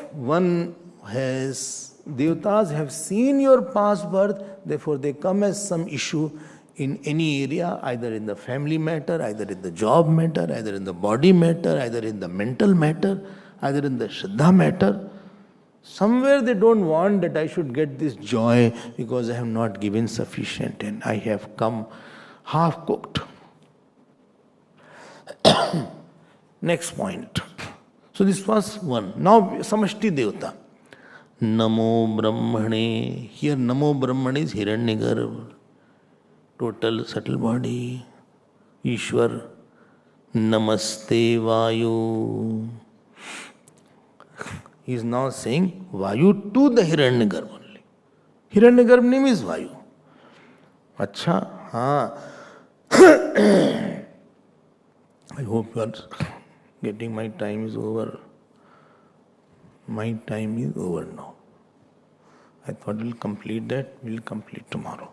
devatas have seen your past birth, therefore they come as some issue in any area, either in the family matter, either in the job matter, either in the body matter, either in the mental matter, either in the Shraddha matter. Somewhere they don't want that I should get this joy because I have not given sufficient and I have come half cooked. Next point. So this was one. Now Samashti Devata. Namo Brahmane. Here Namo Brahmane is Hiranyagarbha. Total subtle body. Ishwar. Namaste Vayu. He is now saying Vayu to the Hiranyagarbha only. Hiranyagarbha name is Vayu. Acha, I hope you are getting my time is over. My time is over now. I thought we'll complete that. We'll complete tomorrow.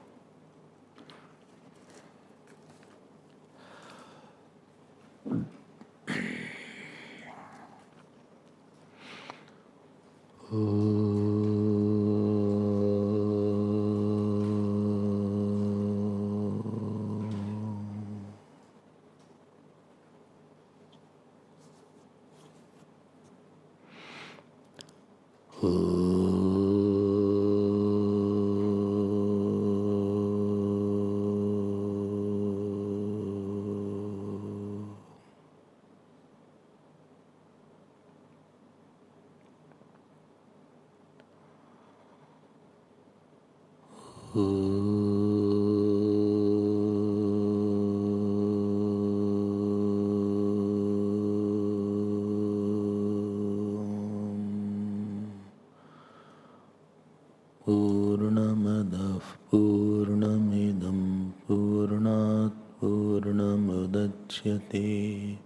Purnamadav Purnamidam Purnat Purnamudachyate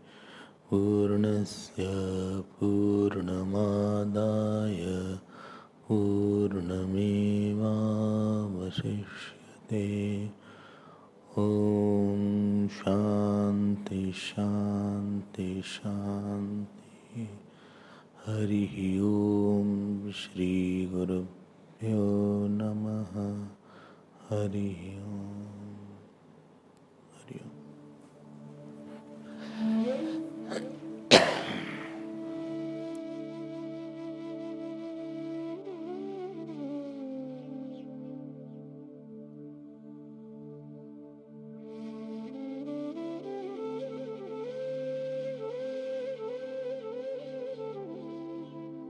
Purnasya Purnamadaya Purnamevavasishyate. Om Shanti Shanti Shanti. Harihi Om Shri Guru Yo Namaha. Harihi Om.